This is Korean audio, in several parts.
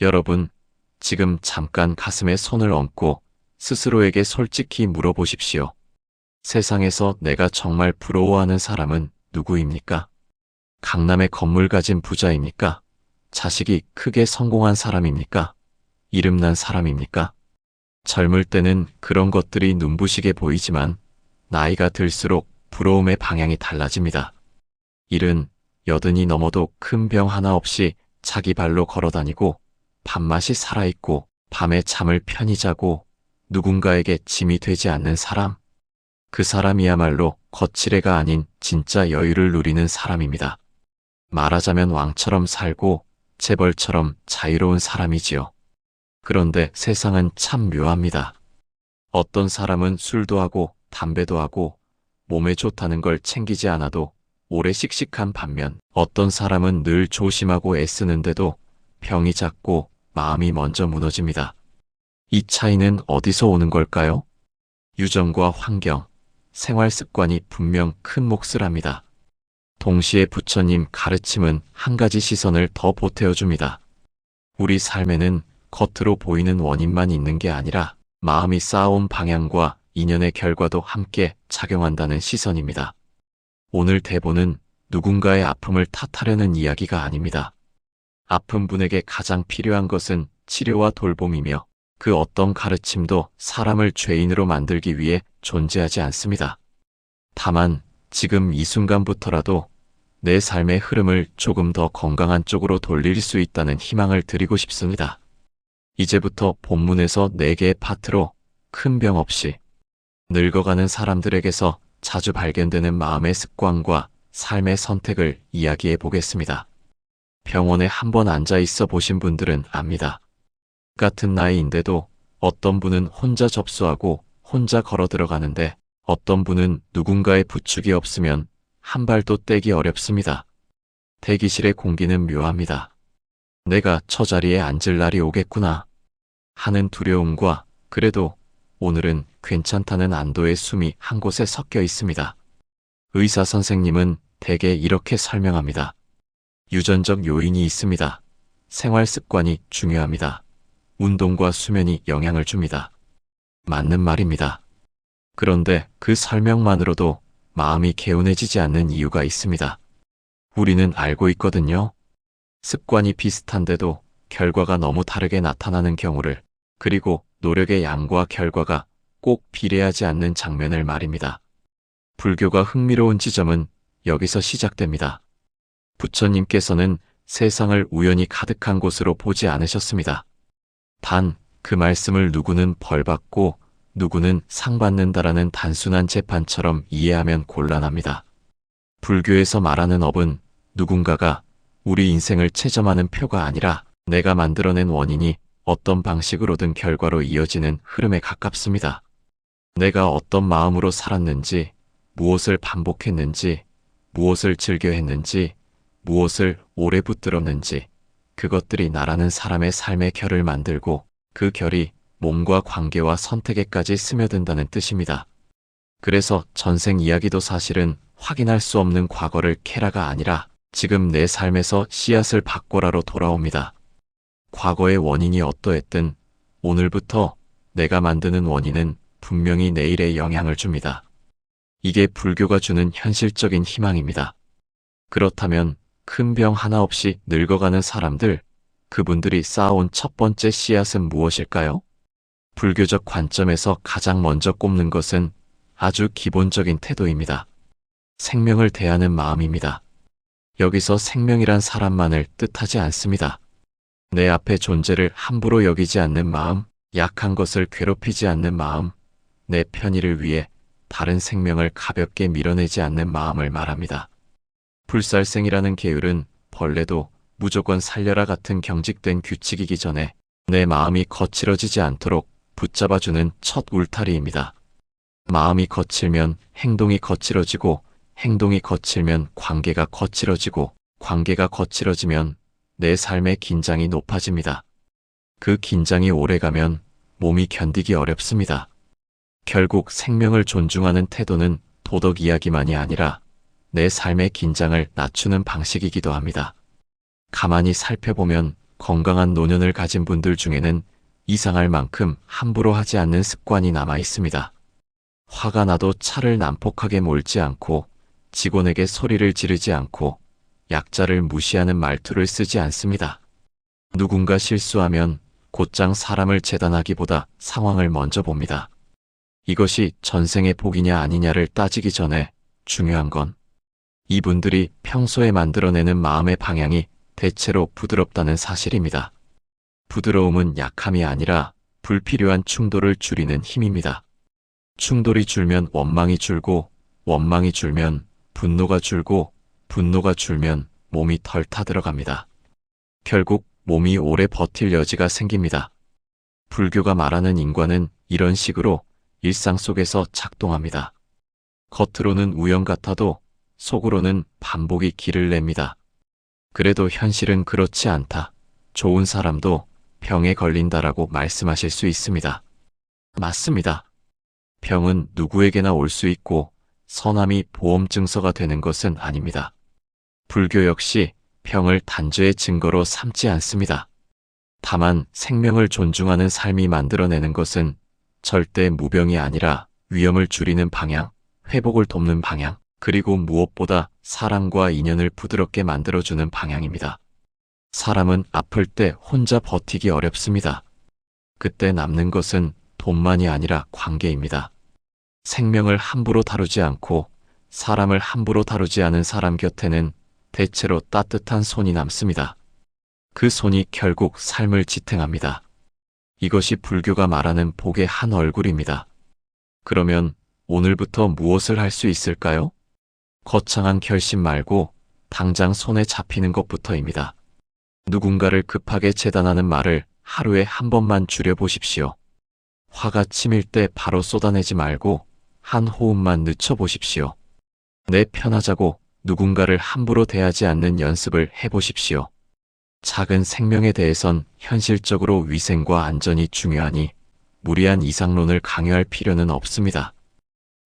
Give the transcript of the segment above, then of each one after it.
여러분, 지금 잠깐 가슴에 손을 얹고 스스로에게 솔직히 물어보십시오. 세상에서 내가 정말 부러워하는 사람은 누구입니까? 강남에 건물 가진 부자입니까? 자식이 크게 성공한 사람입니까? 이름난 사람입니까? 젊을 때는 그런 것들이 눈부시게 보이지만 나이가 들수록 부러움의 방향이 달라집니다. 70, 80이 넘어도 큰 병 하나 없이 자기 발로 걸어다니고 밥맛이 살아있고 밤에 잠을 편히 자고 누군가에게 짐이 되지 않는 사람. 그 사람이야말로 거칠애가 아닌 진짜 여유를 누리는 사람입니다. 말하자면 왕처럼 살고 재벌처럼 자유로운 사람이지요. 그런데 세상은 참 묘합니다. 어떤 사람은 술도 하고 담배도 하고 몸에 좋다는 걸 챙기지 않아도 오래 씩씩한 반면 어떤 사람은 늘 조심하고 애쓰는데도 병이 잦고 마음이 먼저 무너집니다. 이 차이는 어디서 오는 걸까요? 유전과 환경, 생활 습관이 분명 큰 몫을 합니다. 동시에 부처님 가르침은 한 가지 시선을 더 보태어줍니다. 우리 삶에는 겉으로 보이는 원인만 있는 게 아니라 마음이 쌓아온 방향과 인연의 결과도 함께 작용한다는 시선입니다. 오늘 대본은 누군가의 아픔을 탓하려는 이야기가 아닙니다. 아픈 분에게 가장 필요한 것은 치료와 돌봄이며 그 어떤 가르침도 사람을 죄인으로 만들기 위해 존재하지 않습니다. 다만 지금 이 순간부터라도 내 삶의 흐름을 조금 더 건강한 쪽으로 돌릴 수 있다는 희망을 드리고 싶습니다. 이제부터 본문에서 4개의 파트로 큰 병 없이 늙어가는 사람들에게서 자주 발견되는 마음의 습관과 삶의 선택을 이야기해 보겠습니다. 병원에 한번 앉아 있어 보신 분들은 압니다. 같은 나이인데도 어떤 분은 혼자 접수하고 혼자 걸어 들어가는데 어떤 분은 누군가의 부축이 없으면 한 발도 떼기 어렵습니다. 대기실의 공기는 묘합니다. 내가 저 자리에 앉을 날이 오겠구나 하는 두려움과 그래도 오늘은 괜찮다는 안도의 숨이 한 곳에 섞여 있습니다. 의사 선생님은 대개 이렇게 설명합니다. 유전적 요인이 있습니다. 생활 습관이 중요합니다. 운동과 수면이 영향을 줍니다. 맞는 말입니다. 그런데 그 설명만으로도 마음이 개운해지지 않는 이유가 있습니다. 우리는 알고 있거든요. 습관이 비슷한데도 결과가 너무 다르게 나타나는 경우를, 그리고 노력의 양과 결과가 꼭 비례하지 않는 장면을 말입니다. 불교가 흥미로운 지점은 여기서 시작됩니다. 부처님께서는 세상을 우연이 가득한 곳으로 보지 않으셨습니다. 단, 그 말씀을 누구는 벌받고 누구는 상받는다라는 단순한 재판처럼 이해하면 곤란합니다. 불교에서 말하는 업은 누군가가 우리 인생을 채점하는 표가 아니라 내가 만들어낸 원인이 어떤 방식으로든 결과로 이어지는 흐름에 가깝습니다. 내가 어떤 마음으로 살았는지, 무엇을 반복했는지, 무엇을 즐겨 했는지, 무엇을 오래 붙들었는지, 그것들이 나라는 사람의 삶의 결을 만들고 그 결이 몸과 관계와 선택에까지 스며든다는 뜻입니다. 그래서 전생 이야기도 사실은 확인할 수 없는 과거를 캐라가 아니라 지금 내 삶에서 씨앗을 바꿔라로 돌아옵니다. 과거의 원인이 어떠했든 오늘부터 내가 만드는 원인은 분명히 내일에 영향을 줍니다. 이게 불교가 주는 현실적인 희망입니다. 그렇다면 큰 병 하나 없이 늙어가는 사람들, 그분들이 쌓아온 첫 번째 씨앗은 무엇일까요? 불교적 관점에서 가장 먼저 꼽는 것은 아주 기본적인 태도입니다. 생명을 대하는 마음입니다. 여기서 생명이란 사람만을 뜻하지 않습니다. 내 앞의 존재를 함부로 여기지 않는 마음, 약한 것을 괴롭히지 않는 마음, 내 편의를 위해 다른 생명을 가볍게 밀어내지 않는 마음을 말합니다. 불살생이라는 계율은 벌레도 무조건 살려라 같은 경직된 규칙이기 전에 내 마음이 거칠어지지 않도록 붙잡아주는 첫 울타리입니다. 마음이 거칠면 행동이 거칠어지고, 행동이 거칠면 관계가 거칠어지고, 관계가 거칠어지면 내 삶의 긴장이 높아집니다. 그 긴장이 오래가면 몸이 견디기 어렵습니다. 결국 생명을 존중하는 태도는 도덕 이야기만이 아니라 내 삶의 긴장을 낮추는 방식이기도 합니다. 가만히 살펴보면 건강한 노년을 가진 분들 중에는 이상할 만큼 함부로 하지 않는 습관이 남아 있습니다. 화가 나도 차를 난폭하게 몰지 않고 직원에게 소리를 지르지 않고 약자를 무시하는 말투를 쓰지 않습니다. 누군가 실수하면 곧장 사람을 재단하기보다 상황을 먼저 봅니다. 이것이 전생의 복이냐 아니냐를 따지기 전에 중요한 건 이분들이 평소에 만들어내는 마음의 방향이 대체로 부드럽다는 사실입니다. 부드러움은 약함이 아니라 불필요한 충돌을 줄이는 힘입니다. 충돌이 줄면 원망이 줄고, 원망이 줄면 분노가 줄고, 분노가 줄면 몸이 덜 타들어갑니다. 결국 몸이 오래 버틸 여지가 생깁니다. 불교가 말하는 인과는 이런 식으로 일상 속에서 작동합니다. 겉으로는 우연 같아도 속으로는 반복이 길을 냅니다. 그래도 현실은 그렇지 않다. 좋은 사람도 병에 걸린다라고 말씀하실 수 있습니다. 맞습니다. 병은 누구에게나 올 수 있고 선함이 보험 증서가 되는 것은 아닙니다. 불교 역시 병을 단죄의 증거로 삼지 않습니다. 다만 생명을 존중하는 삶이 만들어내는 것은 절대 무병이 아니라 위험을 줄이는 방향, 회복을 돕는 방향, 그리고 무엇보다 사람과 인연을 부드럽게 만들어주는 방향입니다. 사람은 아플 때 혼자 버티기 어렵습니다. 그때 남는 것은 돈만이 아니라 관계입니다. 생명을 함부로 다루지 않고 사람을 함부로 다루지 않은 사람 곁에는 대체로 따뜻한 손이 남습니다. 그 손이 결국 삶을 지탱합니다. 이것이 불교가 말하는 복의 한 얼굴입니다. 그러면 오늘부터 무엇을 할 수 있을까요? 거창한 결심 말고 당장 손에 잡히는 것부터입니다. 누군가를 급하게 재단하는 말을 하루에 한 번만 줄여보십시오. 화가 치밀 때 바로 쏟아내지 말고 한 호흡만 늦춰보십시오. 내 편하자고 누군가를 함부로 대하지 않는 연습을 해보십시오. 작은 생명에 대해선 현실적으로 위생과 안전이 중요하니 무리한 이상론을 강요할 필요는 없습니다.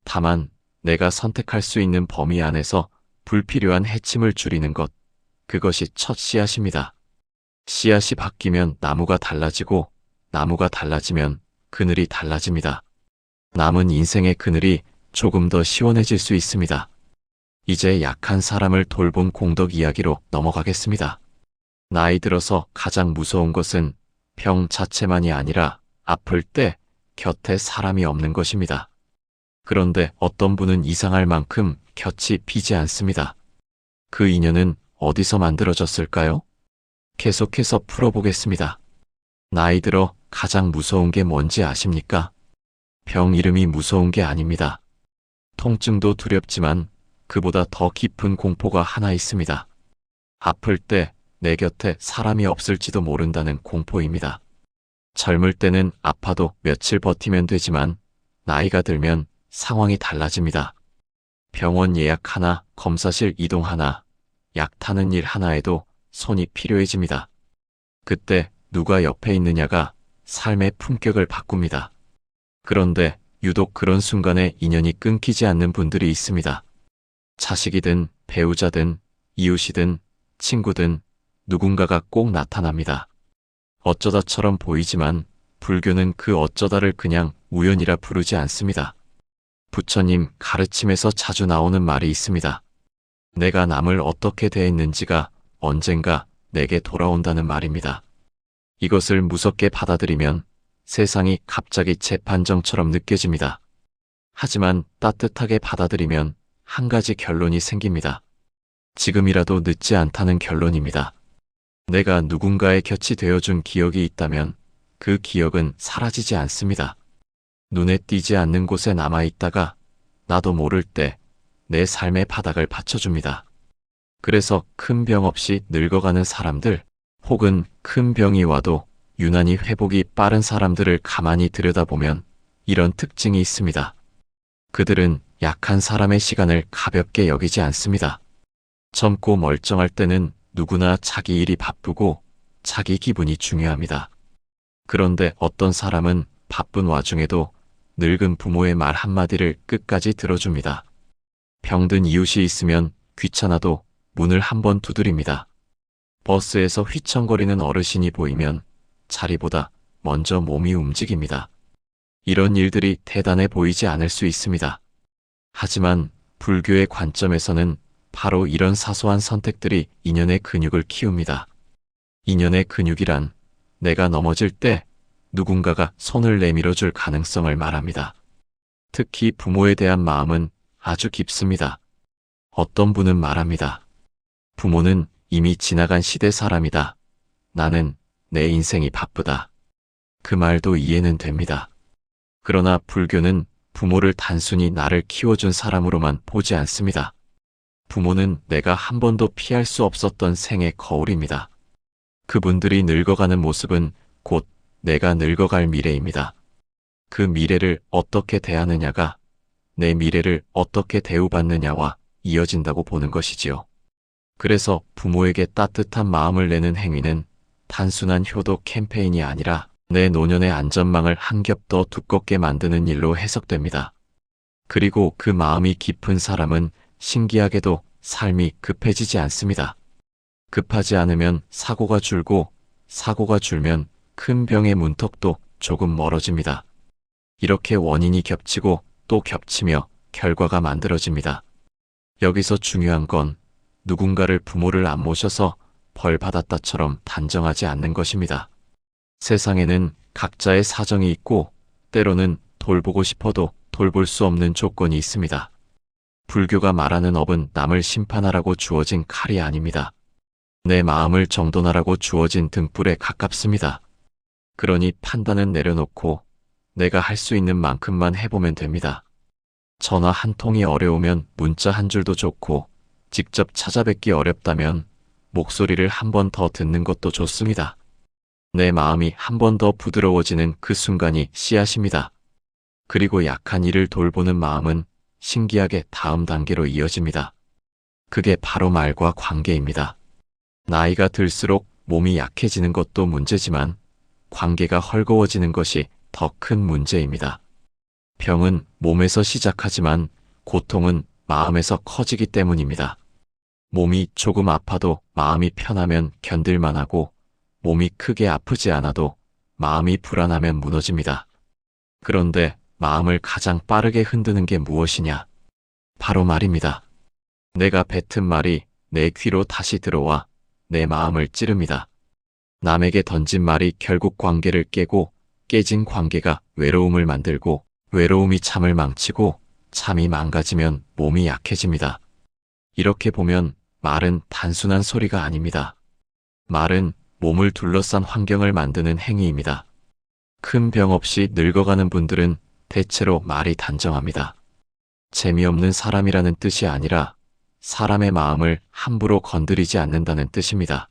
다만 내가 선택할 수 있는 범위 안에서 불필요한 해침을 줄이는 것, 그것이 첫 씨앗입니다. 씨앗이 바뀌면 나무가 달라지고 나무가 달라지면 그늘이 달라집니다. 남은 인생의 그늘이 조금 더 시원해질 수 있습니다. 이제 약한 사람을 돌본 공덕 이야기로 넘어가겠습니다. 나이 들어서 가장 무서운 것은 병 자체만이 아니라 아플 때 곁에 사람이 없는 것입니다. 그런데 어떤 분은 이상할 만큼 곁이 비지 않습니다. 그 인연은 어디서 만들어졌을까요? 계속해서 풀어보겠습니다. 나이 들어 가장 무서운 게 뭔지 아십니까? 병 이름이 무서운 게 아닙니다. 통증도 두렵지만 그보다 더 깊은 공포가 하나 있습니다. 아플 때 내 곁에 사람이 없을지도 모른다는 공포입니다. 젊을 때는 아파도 며칠 버티면 되지만 나이가 들면 상황이 달라집니다. 병원 예약 하나, 검사실 이동 하나, 약 타는 일 하나에도 손이 필요해집니다. 그때 누가 옆에 있느냐가 삶의 품격을 바꿉니다. 그런데 유독 그런 순간에 인연이 끊기지 않는 분들이 있습니다. 자식이든 배우자든 이웃이든 친구든 누군가가 꼭 나타납니다. 어쩌다처럼 보이지만 불교는 그 어쩌다를 그냥 우연이라 부르지 않습니다. 부처님 가르침에서 자주 나오는 말이 있습니다. 내가 남을 어떻게 대했는지가 언젠가 내게 돌아온다는 말입니다. 이것을 무섭게 받아들이면 세상이 갑자기 재판정처럼 느껴집니다. 하지만 따뜻하게 받아들이면 한 가지 결론이 생깁니다. 지금이라도 늦지 않다는 결론입니다. 내가 누군가의 곁이 되어준 기억이 있다면 그 기억은 사라지지 않습니다. 눈에 띄지 않는 곳에 남아있다가 나도 모를 때 내 삶의 바닥을 받쳐줍니다. 그래서 큰 병 없이 늙어가는 사람들, 혹은 큰 병이 와도 유난히 회복이 빠른 사람들을 가만히 들여다보면 이런 특징이 있습니다. 그들은 약한 사람의 시간을 가볍게 여기지 않습니다. 젊고 멀쩡할 때는 누구나 자기 일이 바쁘고 자기 기분이 중요합니다. 그런데 어떤 사람은 바쁜 와중에도 늙은 부모의 말 한마디를 끝까지 들어줍니다. 병든 이웃이 있으면 귀찮아도 문을 한번 두드립니다. 버스에서 휘청거리는 어르신이 보이면 자리보다 먼저 몸이 움직입니다. 이런 일들이 대단해 보이지 않을 수 있습니다. 하지만 불교의 관점에서는 바로 이런 사소한 선택들이 인연의 근육을 키웁니다. 인연의 근육이란 내가 넘어질 때 누군가가 손을 내밀어 줄 가능성을 말합니다. 특히 부모에 대한 마음은 아주 깊습니다. 어떤 분은 말합니다. 부모는 이미 지나간 시대 사람이다. 나는 내 인생이 바쁘다. 그 말도 이해는 됩니다. 그러나 불교는 부모를 단순히 나를 키워준 사람으로만 보지 않습니다. 부모는 내가 한 번도 피할 수 없었던 생의 거울입니다. 그분들이 늙어가는 모습은 곧 내가 늙어갈 미래입니다. 그 미래를 어떻게 대하느냐가 내 미래를 어떻게 대우받느냐와 이어진다고 보는 것이지요. 그래서 부모에게 따뜻한 마음을 내는 행위는 단순한 효도 캠페인이 아니라 내 노년의 안전망을 한 겹 더 두껍게 만드는 일로 해석됩니다. 그리고 그 마음이 깊은 사람은 신기하게도 삶이 급해지지 않습니다. 급하지 않으면 사고가 줄고 사고가 줄면 큰 병의 문턱도 조금 멀어집니다. 이렇게 원인이 겹치고 또 겹치며 결과가 만들어집니다. 여기서 중요한 건 누군가를 부모를 안 모셔서 벌 받았다처럼 단정하지 않는 것입니다. 세상에는 각자의 사정이 있고 때로는 돌보고 싶어도 돌볼 수 없는 조건이 있습니다. 불교가 말하는 업은 남을 심판하라고 주어진 칼이 아닙니다. 내 마음을 정돈하라고 주어진 등불에 가깝습니다. 그러니 판단은 내려놓고 내가 할 수 있는 만큼만 해보면 됩니다. 전화 한 통이 어려우면 문자 한 줄도 좋고 직접 찾아뵙기 어렵다면 목소리를 한 번 더 듣는 것도 좋습니다. 내 마음이 한 번 더 부드러워지는 그 순간이 씨앗입니다. 그리고 약한 이를 돌보는 마음은 신기하게 다음 단계로 이어집니다. 그게 바로 말과 관계입니다. 나이가 들수록 몸이 약해지는 것도 문제지만 관계가 헐거워지는 것이 더 큰 문제입니다. 병은 몸에서 시작하지만 고통은 마음에서 커지기 때문입니다. 몸이 조금 아파도 마음이 편하면 견딜만 하고 몸이 크게 아프지 않아도 마음이 불안하면 무너집니다. 그런데 마음을 가장 빠르게 흔드는 게 무엇이냐? 바로 말입니다. 내가 뱉은 말이 내 귀로 다시 들어와 내 마음을 찌릅니다. 남에게 던진 말이 결국 관계를 깨고 깨진 관계가 외로움을 만들고 외로움이 참을 망치고 참이 망가지면 몸이 약해집니다. 이렇게 보면 말은 단순한 소리가 아닙니다. 말은 몸을 둘러싼 환경을 만드는 행위입니다. 큰 병 없이 늙어가는 분들은 대체로 말이 단정합니다. 재미없는 사람이라는 뜻이 아니라 사람의 마음을 함부로 건드리지 않는다는 뜻입니다.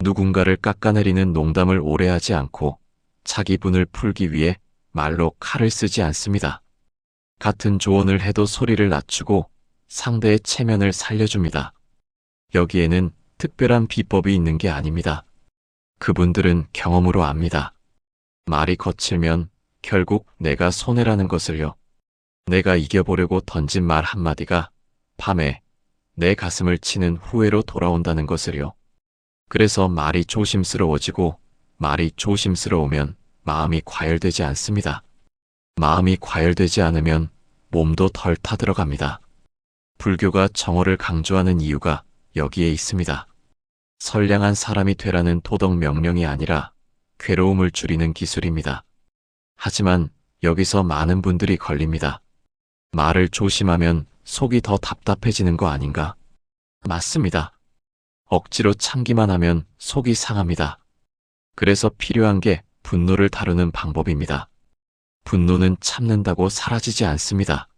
누군가를 깎아내리는 농담을 오래 하지 않고 자기 분을 풀기 위해 말로 칼을 쓰지 않습니다. 같은 조언을 해도 소리를 낮추고 상대의 체면을 살려줍니다. 여기에는 특별한 비법이 있는 게 아닙니다. 그분들은 경험으로 압니다. 말이 거칠면 결국 내가 손해라는 것을요. 내가 이겨보려고 던진 말 한마디가 밤에 내 가슴을 치는 후회로 돌아온다는 것을요. 그래서 말이 조심스러워지고 말이 조심스러우면 마음이 과열되지 않습니다. 마음이 과열되지 않으면 몸도 덜 타들어갑니다. 불교가 정어를 강조하는 이유가 여기에 있습니다. 선량한 사람이 되라는 도덕 명령이 아니라 괴로움을 줄이는 기술입니다. 하지만 여기서 많은 분들이 걸립니다. 말을 조심하면 속이 더 답답해지는 거 아닌가? 맞습니다. 억지로 참기만 하면 속이 상합니다. 그래서 필요한 게 분노를 다루는 방법입니다. 분노는 참는다고 사라지지 않습니다.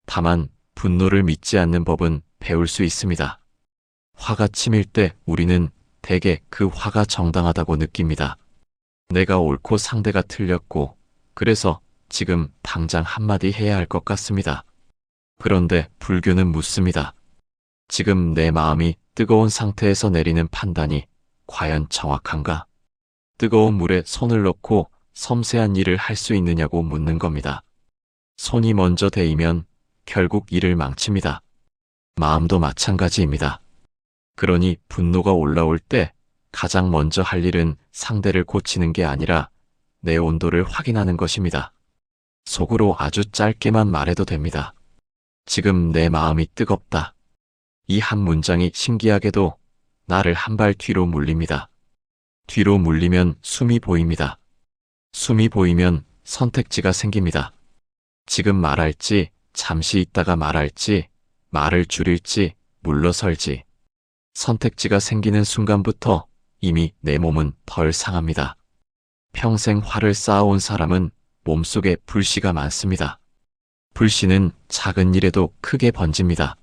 다만 분노를 믿지 않는 법은 배울 수 있습니다. 화가 치밀 때 우리는 대개 그 화가 정당하다고 느낍니다. 내가 옳고 상대가 틀렸고 그래서 지금 당장 한마디 해야 할 것 같습니다. 그런데 불교는 묻습니다. 지금 내 마음이 뜨거운 상태에서 내리는 판단이 과연 정확한가? 뜨거운 물에 손을 넣고 섬세한 일을 할 수 있느냐고 묻는 겁니다. 손이 먼저 데이면 결국 일을 망칩니다. 마음도 마찬가지입니다. 그러니 분노가 올라올 때 가장 먼저 할 일은 상대를 고치는 게 아니라 내 온도를 확인하는 것입니다. 속으로 아주 짧게만 말해도 됩니다. 지금 내 마음이 뜨겁다. 이 한 문장이 신기하게도 나를 한 발 뒤로 물립니다. 뒤로 물리면 숨이 보입니다. 숨이 보이면 선택지가 생깁니다. 지금 말할지, 잠시 있다가 말할지, 말을 줄일지, 물러설지. 선택지가 생기는 순간부터 이미 내 몸은 덜 상합니다. 평생 화를 쌓아온 사람은 몸속에 불씨가 많습니다. 불씨는 작은 일에도 크게 번집니다.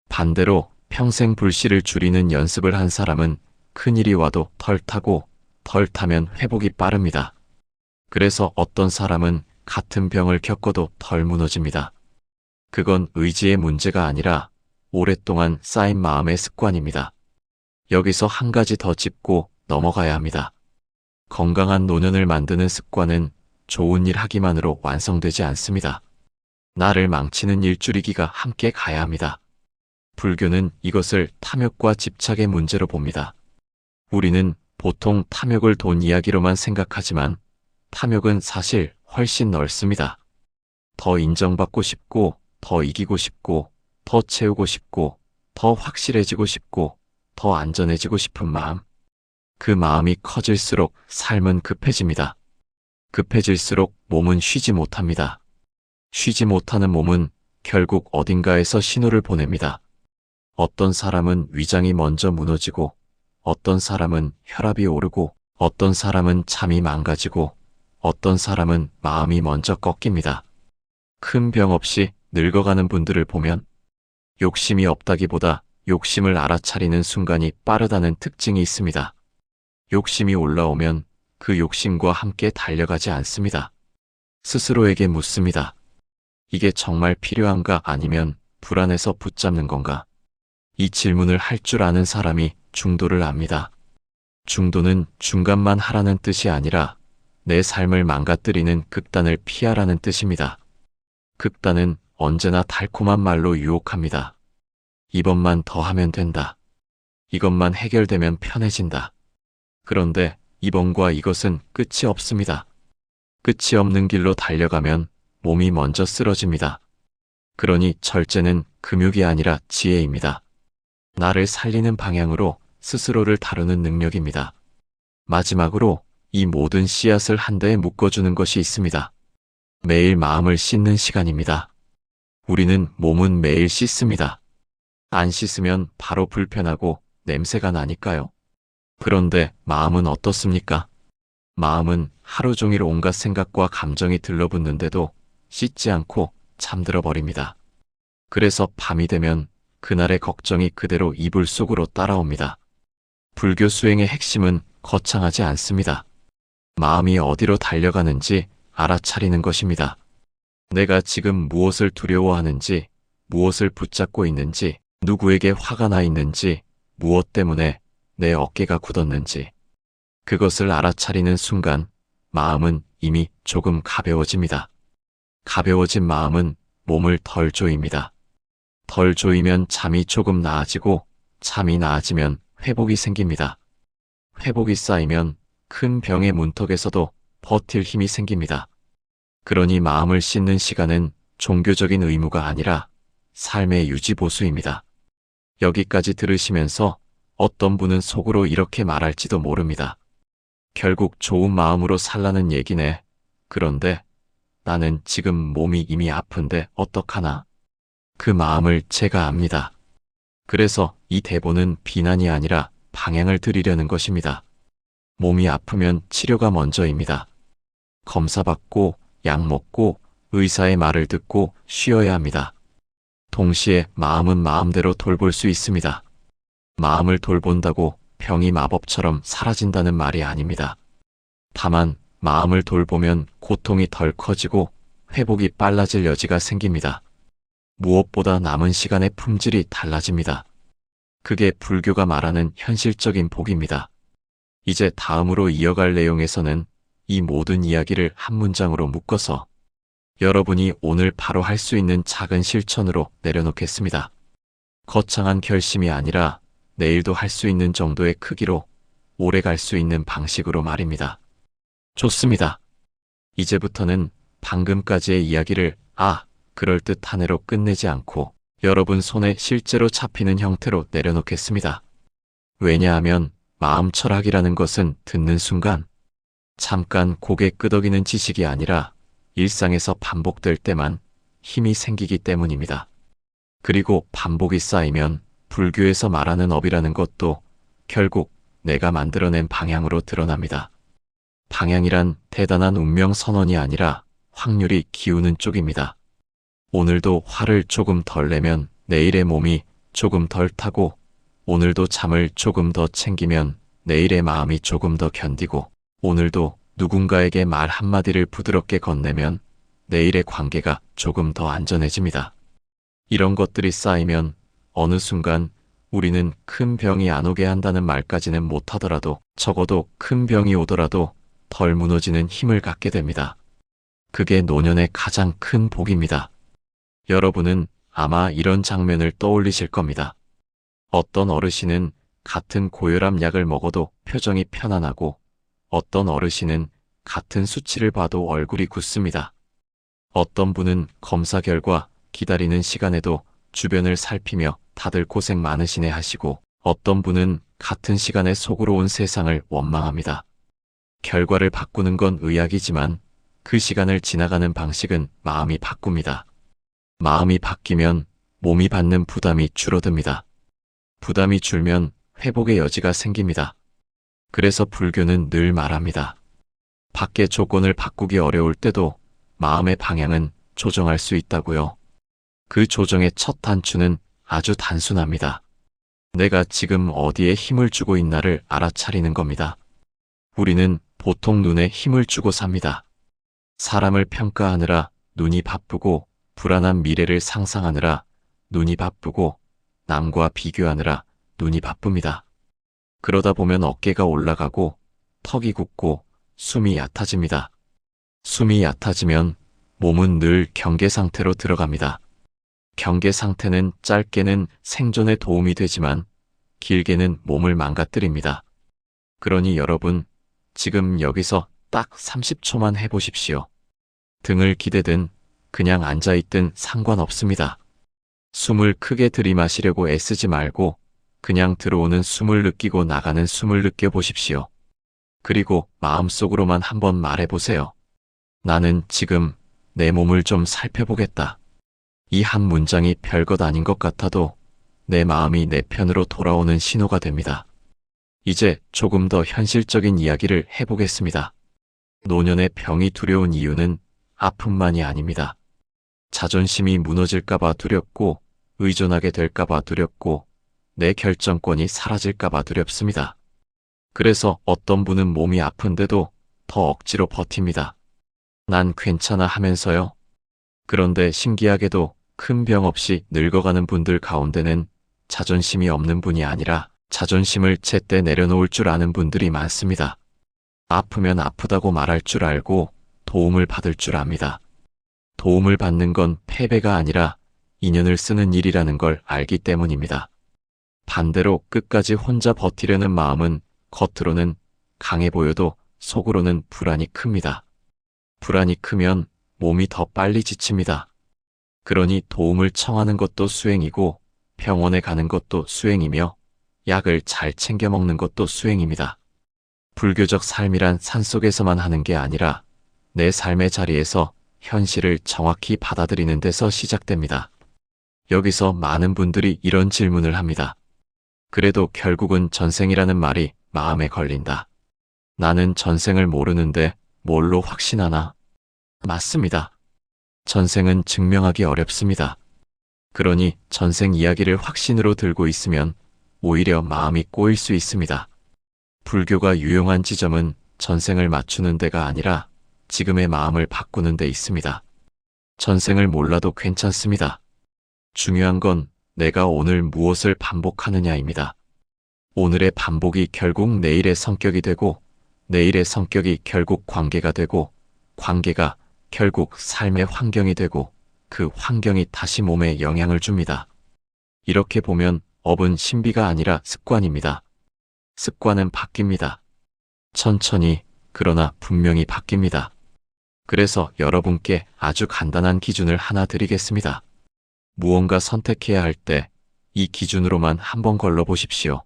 반대로 평생 불씨를 줄이는 연습을 한 사람은 큰 일이 와도 덜 타고 덜 타면 회복이 빠릅니다. 그래서 어떤 사람은 같은 병을 겪어도 덜 무너집니다. 그건 의지의 문제가 아니라 오랫동안 쌓인 마음의 습관입니다. 여기서 한 가지 더 짚고 넘어가야 합니다. 건강한 노년을 만드는 습관은 좋은 일 하기만으로 완성되지 않습니다. 나를 망치는 일 줄이기가 함께 가야 합니다. 불교는 이것을 탐욕과 집착의 문제로 봅니다. 우리는 보통 탐욕을 돈 이야기로만 생각하지만 탐욕은 사실 훨씬 넓습니다. 더 인정받고 싶고, 더 이기고 싶고, 더 채우고 싶고, 더 확실해지고 싶고, 더 안전해지고 싶은 마음. 그 마음이 커질수록 삶은 급해집니다. 급해질수록 몸은 쉬지 못합니다. 쉬지 못하는 몸은 결국 어딘가에서 신호를 보냅니다. 어떤 사람은 위장이 먼저 무너지고, 어떤 사람은 혈압이 오르고, 어떤 사람은 잠이 망가지고, 어떤 사람은 마음이 먼저 꺾입니다. 큰 병 없이 늙어가는 분들을 보면 욕심이 없다기보다 욕심을 알아차리는 순간이 빠르다는 특징이 있습니다. 욕심이 올라오면 그 욕심과 함께 달려가지 않습니다. 스스로에게 묻습니다. 이게 정말 필요한가 아니면 불안해서 붙잡는 건가? 이 질문을 할 줄 아는 사람이 중도를 압니다. 중도는 중간만 하라는 뜻이 아니라 내 삶을 망가뜨리는 극단을 피하라는 뜻입니다. 극단은 언제나 달콤한 말로 유혹합니다. 이번만 더 하면 된다. 이것만 해결되면 편해진다. 그런데 이번과 이것은 끝이 없습니다. 끝이 없는 길로 달려가면 몸이 먼저 쓰러집니다. 그러니 절제는 금욕이 아니라 지혜입니다. 나를 살리는 방향으로 스스로를 다루는 능력입니다. 마지막으로 이 모든 씨앗을 한 대에 묶어주는 것이 있습니다. 매일 마음을 씻는 시간입니다. 우리는 몸은 매일 씻습니다. 안 씻으면 바로 불편하고 냄새가 나니까요. 그런데 마음은 어떻습니까? 마음은 하루 종일 온갖 생각과 감정이 들러붙는데도 씻지 않고 잠들어 버립니다. 그래서 밤이 되면 그날의 걱정이 그대로 이불 속으로 따라옵니다. 불교 수행의 핵심은 거창하지 않습니다. 마음이 어디로 달려가는지 알아차리는 것입니다. 내가 지금 무엇을 두려워하는지, 무엇을 붙잡고 있는지, 누구에게 화가 나 있는지, 무엇 때문에 내 어깨가 굳었는지. 그것을 알아차리는 순간 마음은 이미 조금 가벼워집니다. 가벼워진 마음은 몸을 덜 조입니다. 덜 조이면 잠이 조금 나아지고 잠이 나아지면 회복이 생깁니다. 회복이 쌓이면 큰 병의 문턱에서도 버틸 힘이 생깁니다. 그러니 마음을 씻는 시간은 종교적인 의무가 아니라 삶의 유지보수입니다. 여기까지 들으시면서 어떤 분은 속으로 이렇게 말할지도 모릅니다. 결국 좋은 마음으로 살라는 얘기네. 그런데 나는 지금 몸이 이미 아픈데 어떡하나? 그 마음을 제가 압니다. 그래서 이 대본은 비난이 아니라 방향을 드리려는 것입니다. 몸이 아프면 치료가 먼저입니다. 검사받고 약 먹고 의사의 말을 듣고 쉬어야 합니다. 동시에 마음은 마음대로 돌볼 수 있습니다. 마음을 돌본다고 병이 마법처럼 사라진다는 말이 아닙니다. 다만 마음을 돌보면 고통이 덜 커지고 회복이 빨라질 여지가 생깁니다. 무엇보다 남은 시간의 품질이 달라집니다. 그게 불교가 말하는 현실적인 복입니다. 이제 다음으로 이어갈 내용에서는 이 모든 이야기를 한 문장으로 묶어서 여러분이 오늘 바로 할 수 있는 작은 실천으로 내려놓겠습니다. 거창한 결심이 아니라 내일도 할 수 있는 정도의 크기로 오래 갈 수 있는 방식으로 말입니다. 좋습니다. 이제부터는 방금까지의 이야기를 그럴듯한 애로 끝내지 않고 여러분 손에 실제로 잡히는 형태로 내려놓겠습니다. 왜냐하면 마음 철학이라는 것은 듣는 순간 잠깐 고개 끄덕이는 지식이 아니라 일상에서 반복될 때만 힘이 생기기 때문입니다. 그리고 반복이 쌓이면 불교에서 말하는 업이라는 것도 결국 내가 만들어낸 방향으로 드러납니다. 방향이란 대단한 운명 선언이 아니라 확률이 기우는 쪽입니다. 오늘도 화를 조금 덜 내면 내일의 몸이 조금 덜 타고, 오늘도 잠을 조금 더 챙기면 내일의 마음이 조금 더 견디고, 오늘도 누군가에게 말 한마디를 부드럽게 건네면 내일의 관계가 조금 더 안전해집니다. 이런 것들이 쌓이면 어느 순간 우리는 큰 병이 안 오게 한다는 말까지는 못하더라도 적어도 큰 병이 오더라도 덜 무너지는 힘을 갖게 됩니다. 그게 노년의 가장 큰 복입니다. 여러분은 아마 이런 장면을 떠올리실 겁니다. 어떤 어르신은 같은 고혈압 약을 먹어도 표정이 편안하고, 어떤 어르신은 같은 수치를 봐도 얼굴이 굳습니다. 어떤 분은 검사 결과 기다리는 시간에도 주변을 살피며 다들 고생 많으시네 하시고, 어떤 분은 같은 시간에 속으로 온 세상을 원망합니다. 결과를 바꾸는 건 의학이지만 그 시간을 지나가는 방식은 마음이 바꿉니다. 마음이 바뀌면 몸이 받는 부담이 줄어듭니다. 부담이 줄면 회복의 여지가 생깁니다. 그래서 불교는 늘 말합니다. 밖의 조건을 바꾸기 어려울 때도 마음의 방향은 조정할 수 있다고요. 그 조정의 첫 단추는 아주 단순합니다. 내가 지금 어디에 힘을 주고 있나를 알아차리는 겁니다. 우리는 보통 눈에 힘을 주고 삽니다. 사람을 평가하느라 눈이 바쁘고, 불안한 미래를 상상하느라 눈이 바쁘고, 남과 비교하느라 눈이 바쁩니다. 그러다 보면 어깨가 올라가고 턱이 굳고 숨이 얕아집니다. 숨이 얕아지면 몸은 늘 경계 상태로 들어갑니다. 경계 상태는 짧게는 생존에 도움이 되지만 길게는 몸을 망가뜨립니다. 그러니 여러분, 지금 여기서 딱 30초만 해보십시오. 등을 기대든 그냥 앉아있든 상관없습니다. 숨을 크게 들이마시려고 애쓰지 말고 그냥 들어오는 숨을 느끼고 나가는 숨을 느껴보십시오. 그리고 마음속으로만 한번 말해보세요. 나는 지금 내 몸을 좀 살펴보겠다. 이 한 문장이 별것 아닌 것 같아도 내 마음이 내 편으로 돌아오는 신호가 됩니다. 이제 조금 더 현실적인 이야기를 해보겠습니다. 노년의 병이 두려운 이유는 아픔만이 아닙니다. 자존심이 무너질까봐 두렵고, 의존하게 될까봐 두렵고, 내 결정권이 사라질까봐 두렵습니다. 그래서 어떤 분은 몸이 아픈데도 더 억지로 버팁니다. 난 괜찮아 하면서요. 그런데 신기하게도 큰 병 없이 늙어가는 분들 가운데는 자존심이 없는 분이 아니라 자존심을 제때 내려놓을 줄 아는 분들이 많습니다. 아프면 아프다고 말할 줄 알고 도움을 받을 줄 압니다. 도움을 받는 건 패배가 아니라 인연을 쓰는 일이라는 걸 알기 때문입니다. 반대로 끝까지 혼자 버티려는 마음은 겉으로는 강해 보여도 속으로는 불안이 큽니다. 불안이 크면 몸이 더 빨리 지칩니다. 그러니 도움을 청하는 것도 수행이고, 병원에 가는 것도 수행이며, 약을 잘 챙겨 먹는 것도 수행입니다. 불교적 삶이란 산속에서만 하는 게 아니라 내 삶의 자리에서 현실을 정확히 받아들이는 데서 시작됩니다. 여기서 많은 분들이 이런 질문을 합니다. 그래도 결국은 전생이라는 말이 마음에 걸린다. 나는 전생을 모르는데 뭘로 확신하나? 맞습니다. 전생은 증명하기 어렵습니다. 그러니 전생 이야기를 확신으로 들고 있으면 오히려 마음이 꼬일 수 있습니다. 불교가 유용한 지점은 전생을 맞추는 데가 아니라 지금의 마음을 바꾸는 데 있습니다. 전생을 몰라도 괜찮습니다. 중요한 건 내가 오늘 무엇을 반복하느냐입니다. 오늘의 반복이 결국 내일의 성격이 되고, 내일의 성격이 결국 관계가 되고, 관계가 결국 삶의 환경이 되고, 그 환경이 다시 몸에 영향을 줍니다. 이렇게 보면 업은 신비가 아니라 습관입니다. 습관은 바뀝니다. 천천히, 그러나 분명히 바뀝니다. 그래서 여러분께 아주 간단한 기준을 하나 드리겠습니다. 무언가 선택해야 할 때 이 기준으로만 한번 걸러보십시오.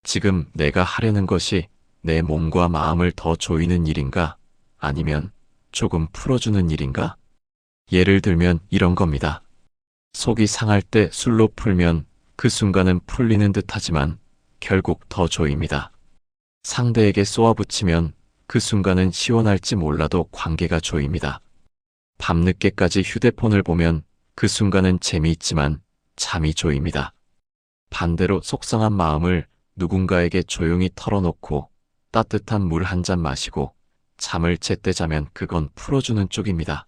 지금 내가 하려는 것이 내 몸과 마음을 더 조이는 일인가? 아니면 조금 풀어주는 일인가? 예를 들면 이런 겁니다. 속이 상할 때 술로 풀면 그 순간은 풀리는 듯 하지만 결국 더 조입니다. 상대에게 쏘아붙이면 그 순간은 시원할지 몰라도 관계가 조입니다. 밤늦게까지 휴대폰을 보면 그 순간은 재미있지만 잠이 조입니다. 반대로 속상한 마음을 누군가에게 조용히 털어놓고 따뜻한 물 한 잔 마시고 잠을 제때 자면 그건 풀어주는 쪽입니다.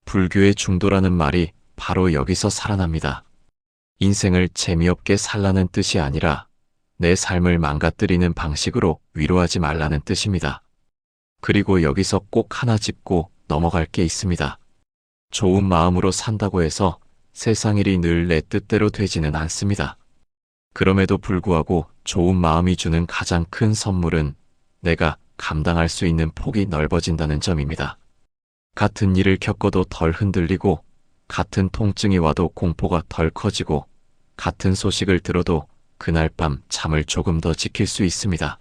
불교의 중도라는 말이 바로 여기서 살아납니다. 인생을 재미없게 살라는 뜻이 아니라 내 삶을 망가뜨리는 방식으로 위로하지 말라는 뜻입니다. 그리고 여기서 꼭 하나 짚고 넘어갈 게 있습니다. 좋은 마음으로 산다고 해서 세상 일이 늘 내 뜻대로 되지는 않습니다. 그럼에도 불구하고 좋은 마음이 주는 가장 큰 선물은 내가 감당할 수 있는 폭이 넓어진다는 점입니다. 같은 일을 겪어도 덜 흔들리고, 같은 통증이 와도 공포가 덜 커지고, 같은 소식을 들어도 그날 밤 잠을 조금 더 지킬 수 있습니다.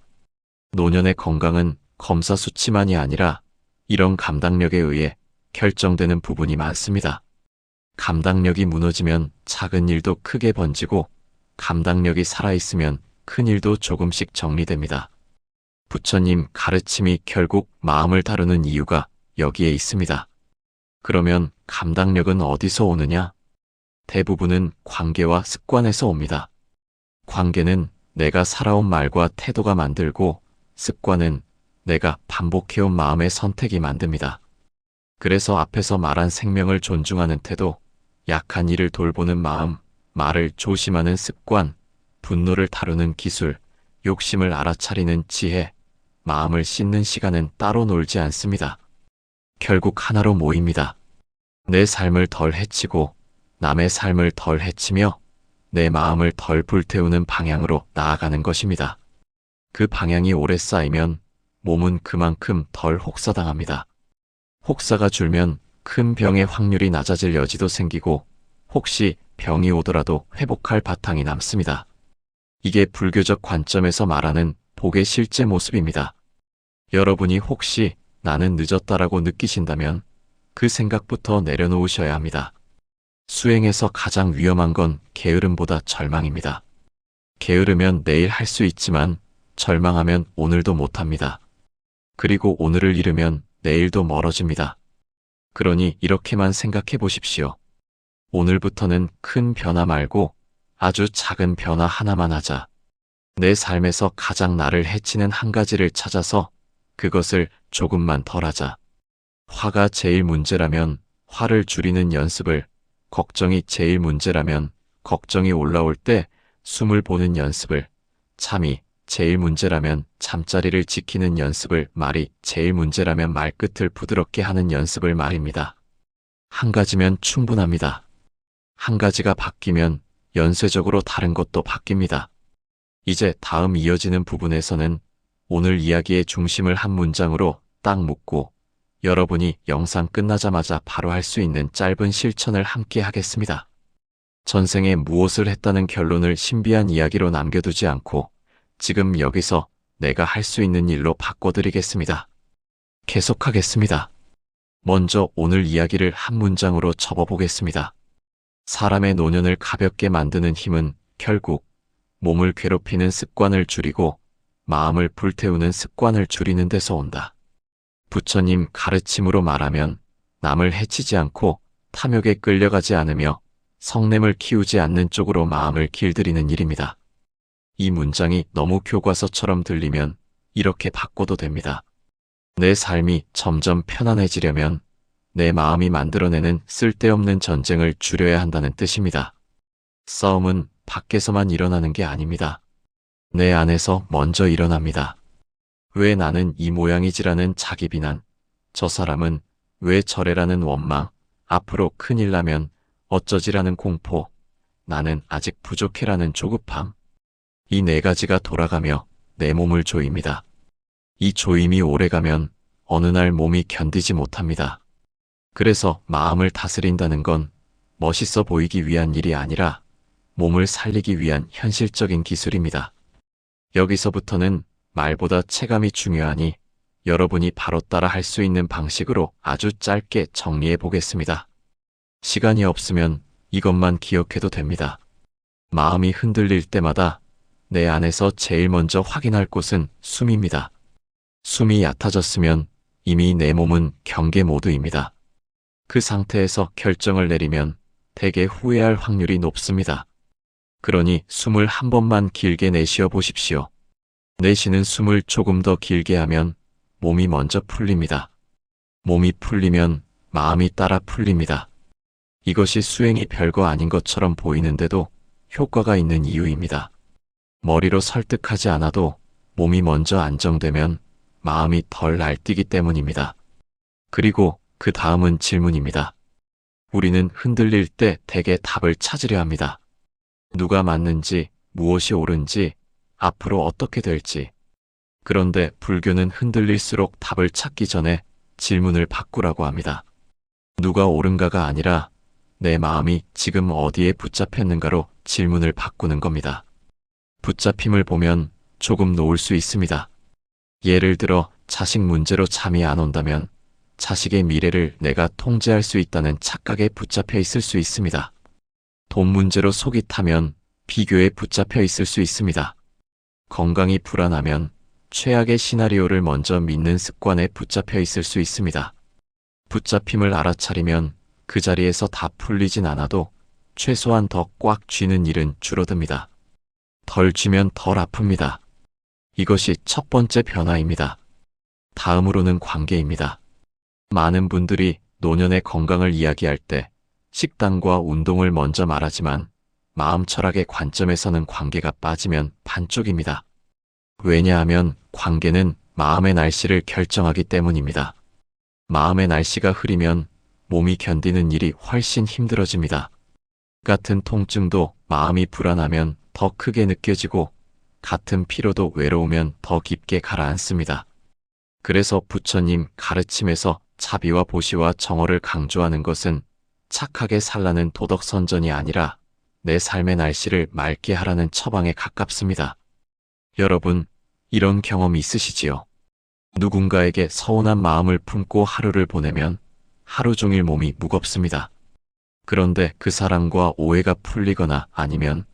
노년의 건강은 검사 수치만이 아니라 이런 감당력에 의해 결정되는 부분이 많습니다. 감당력이 무너지면 작은 일도 크게 번지고, 감당력이 살아있으면 큰 일도 조금씩 정리됩니다. 부처님 가르침이 결국 마음을 다루는 이유가 여기에 있습니다. 그러면 감당력은 어디서 오느냐? 대부분은 관계와 습관에서 옵니다. 관계는 내가 살아온 말과 태도가 만들고, 습관은 내가 반복해온 마음의 선택이 만듭니다. 그래서 앞에서 말한 생명을 존중하는 태도, 약한 이를 돌보는 마음, 말을 조심하는 습관, 분노를 다루는 기술, 욕심을 알아차리는 지혜, 마음을 씻는 시간은 따로 놀지 않습니다. 결국 하나로 모입니다. 내 삶을 덜 해치고 남의 삶을 덜 해치며 내 마음을 덜 불태우는 방향으로 나아가는 것입니다. 그 방향이 오래 쌓이면 몸은 그만큼 덜 혹사당합니다. 혹사가 줄면 큰 병의 확률이 낮아질 여지도 생기고, 혹시 병이 오더라도 회복할 바탕이 남습니다. 이게 불교적 관점에서 말하는 복의 실제 모습입니다. 여러분이 혹시 나는 늦었다라고 느끼신다면 그 생각부터 내려놓으셔야 합니다. 수행에서 가장 위험한 건 게으름보다 절망입니다. 게으르면 내일 할 수 있지만 절망하면 오늘도 못합니다. 그리고 오늘을 잃으면 내일도 멀어집니다. 그러니 이렇게만 생각해 보십시오. 오늘부터는 큰 변화 말고 아주 작은 변화 하나만 하자. 내 삶에서 가장 나를 해치는 한 가지를 찾아서 그것을 조금만 덜 하자. 화가 제일 문제라면 화를 줄이는 연습을, 걱정이 제일 문제라면 걱정이 올라올 때 숨을 보는 연습을, 잠이 제일 문제라면 잠자리를 지키는 연습을, 말이 제일 문제라면 말끝을 부드럽게 하는 연습을 말입니다. 한 가지면 충분합니다. 한 가지가 바뀌면 연쇄적으로 다른 것도 바뀝니다. 이제 다음 이어지는 부분에서는 오늘 이야기의 중심을 한 문장으로 딱 묶고 여러분이 영상 끝나자마자 바로 할 수 있는 짧은 실천을 함께 하겠습니다. 전생에 무엇을 했다는 결론을 신비한 이야기로 남겨두지 않고 지금 여기서 내가 할 수 있는 일로 바꿔드리겠습니다. 계속하겠습니다. 먼저 오늘 이야기를 한 문장으로 접어보겠습니다. 사람의 노년을 가볍게 만드는 힘은 결국 몸을 괴롭히는 습관을 줄이고 마음을 불태우는 습관을 줄이는 데서 온다. 부처님 가르침으로 말하면 남을 해치지 않고 탐욕에 끌려가지 않으며 성냄을 키우지 않는 쪽으로 마음을 길들이는 일입니다. 이 문장이 너무 교과서처럼 들리면 이렇게 바꿔도 됩니다. 내 삶이 점점 편안해지려면 내 마음이 만들어내는 쓸데없는 전쟁을 줄여야 한다는 뜻입니다. 싸움은 밖에서만 일어나는 게 아닙니다. 내 안에서 먼저 일어납니다. 왜 나는 이 모양이지라는 자기 비난, 저 사람은 왜 저래라는 원망, 앞으로 큰일 나면 어쩌지라는 공포, 나는 아직 부족해라는 조급함. 이 네 가지가 돌아가며 내 몸을 조입니다. 이 조임이 오래가면 어느 날 몸이 견디지 못합니다. 그래서 마음을 다스린다는 건 멋있어 보이기 위한 일이 아니라 몸을 살리기 위한 현실적인 기술입니다. 여기서부터는 말보다 체감이 중요하니 여러분이 바로 따라 할 수 있는 방식으로 아주 짧게 정리해 보겠습니다. 시간이 없으면 이것만 기억해도 됩니다. 마음이 흔들릴 때마다 내 안에서 제일 먼저 확인할 곳은 숨입니다. 숨이 얕아졌으면 이미 내 몸은 경계 모드입니다. 그 상태에서 결정을 내리면 대개 후회할 확률이 높습니다. 그러니 숨을 한 번만 길게 내쉬어 보십시오. 내쉬는 숨을 조금 더 길게 하면 몸이 먼저 풀립니다. 몸이 풀리면 마음이 따라 풀립니다. 이것이 수행이 별거 아닌 것처럼 보이는데도 효과가 있는 이유입니다. 머리로 설득하지 않아도 몸이 먼저 안정되면 마음이 덜 날뛰기 때문입니다. 그리고 그 다음은 질문입니다. 우리는 흔들릴 때 대개 답을 찾으려 합니다. 누가 맞는지, 무엇이 옳은지, 앞으로 어떻게 될지. 그런데 불교는 흔들릴수록 답을 찾기 전에 질문을 바꾸라고 합니다. 누가 옳은가가 아니라 내 마음이 지금 어디에 붙잡혔는가로 질문을 바꾸는 겁니다. 붙잡힘을 보면 조금 놓을 수 있습니다. 예를 들어 자식 문제로 잠이 안 온다면 자식의 미래를 내가 통제할 수 있다는 착각에 붙잡혀 있을 수 있습니다. 돈 문제로 속이 타면 비교에 붙잡혀 있을 수 있습니다. 건강이 불안하면 최악의 시나리오를 먼저 믿는 습관에 붙잡혀 있을 수 있습니다. 붙잡힘을 알아차리면 그 자리에서 다 풀리진 않아도 최소한 더 꽉 쥐는 일은 줄어듭니다. 덜 쥐면 덜 아픕니다. 이것이 첫 번째 변화입니다. 다음으로는 관계입니다. 많은 분들이 노년의 건강을 이야기할 때 식단과 운동을 먼저 말하지만 마음 철학의 관점에서는 관계가 빠지면 반쪽입니다. 왜냐하면 관계는 마음의 날씨를 결정하기 때문입니다. 마음의 날씨가 흐리면 몸이 견디는 일이 훨씬 힘들어집니다. 같은 통증도 마음이 불안하면 더 크게 느껴지고 같은 피로도 외로우면 더 깊게 가라앉습니다. 그래서 부처님 가르침에서 자비와 보시와 정어를 강조하는 것은 착하게 살라는 도덕선전이 아니라 내 삶의 날씨를 맑게 하라는 처방에 가깝습니다. 여러분, 이런 경험 있으시지요? 누군가에게 서운한 마음을 품고 하루를 보내면 하루 종일 몸이 무겁습니다. 그런데 그 사람과 오해가 풀리거나 아니면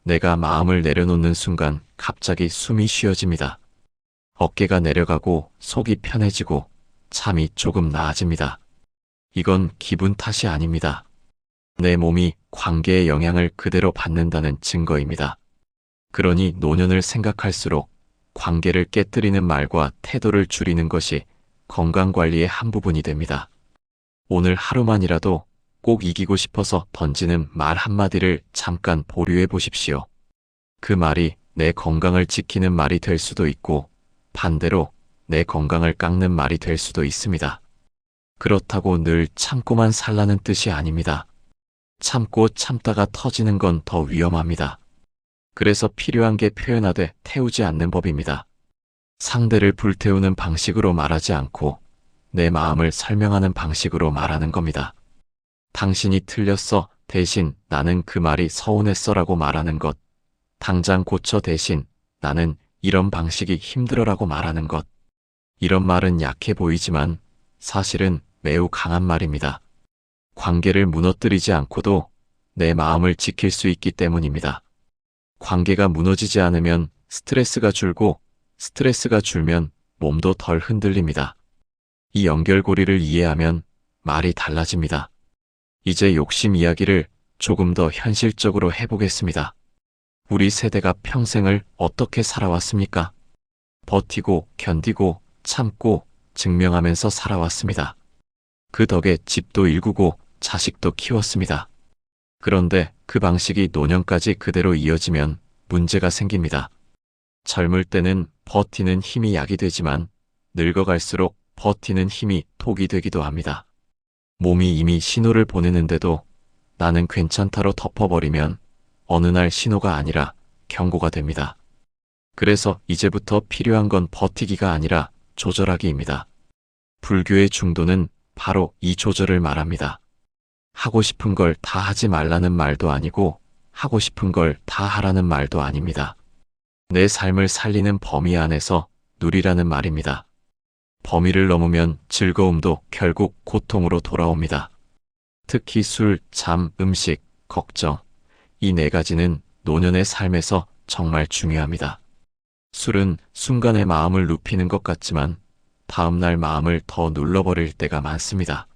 내가 마음을 내려놓는 순간 갑자기 숨이 쉬어집니다. 어깨가 내려가고 속이 편해지고 잠이 조금 나아집니다. 이건 기분 탓이 아닙니다. 내 몸이 관계의 영향을 그대로 받는다는 증거입니다. 그러니 노년을 생각할수록 관계를 깨뜨리는 말과 태도를 줄이는 것이 건강관리의 한 부분이 됩니다. 오늘 하루만이라도 꼭 이기고 싶어서 던지는 말 한마디를 잠깐 보류해 보십시오. 그 말이 내 건강을 지키는 말이 될 수도 있고 반대로 내 건강을 깎는 말이 될 수도 있습니다. 그렇다고 늘 참고만 살라는 뜻이 아닙니다. 참고 참다가 터지는 건 더 위험합니다. 그래서 필요한 게 표현하되 태우지 않는 법입니다. 상대를 불태우는 방식으로 말하지 않고 내 마음을 설명하는 방식으로 말하는 겁니다. 당신이 틀렸어 대신 나는 그 말이 서운했어라고 말하는 것. 당장 고쳐 대신 나는 이런 방식이 힘들어라고 말하는 것. 이런 말은 약해 보이지만 사실은 매우 강한 말입니다. 관계를 무너뜨리지 않고도 내 마음을 지킬 수 있기 때문입니다. 관계가 무너지지 않으면 스트레스가 줄고 스트레스가 줄면 몸도 덜 흔들립니다. 이 연결고리를 이해하면 말이 달라집니다. 이제 욕심 이야기를 조금 더 현실적으로 해보겠습니다. 우리 세대가 평생을 어떻게 살아왔습니까? 버티고 견디고 참고 증명하면서 살아왔습니다. 그 덕에 집도 일구고 자식도 키웠습니다. 그런데 그 방식이 노년까지 그대로 이어지면 문제가 생깁니다. 젊을 때는 버티는 힘이 약이 되지만 늙어갈수록 버티는 힘이 독이 되기도 합니다. 몸이 이미 신호를 보내는데도 나는 괜찮다로 덮어버리면 어느 날 신호가 아니라 경고가 됩니다. 그래서 이제부터 필요한 건 버티기가 아니라 조절하기입니다. 불교의 중도는 바로 이 조절을 말합니다. 하고 싶은 걸 다 하지 말라는 말도 아니고 하고 싶은 걸 다 하라는 말도 아닙니다. 내 삶을 살리는 범위 안에서 누리라는 말입니다. 범위를 넘으면 즐거움도 결국 고통으로 돌아옵니다. 특히 술, 잠, 음식, 걱정, 이 네 가지는 노년의 삶에서 정말 중요합니다. 술은 순간의 마음을 눕히는 것 같지만 다음날 마음을 더 눌러버릴 때가 많습니다.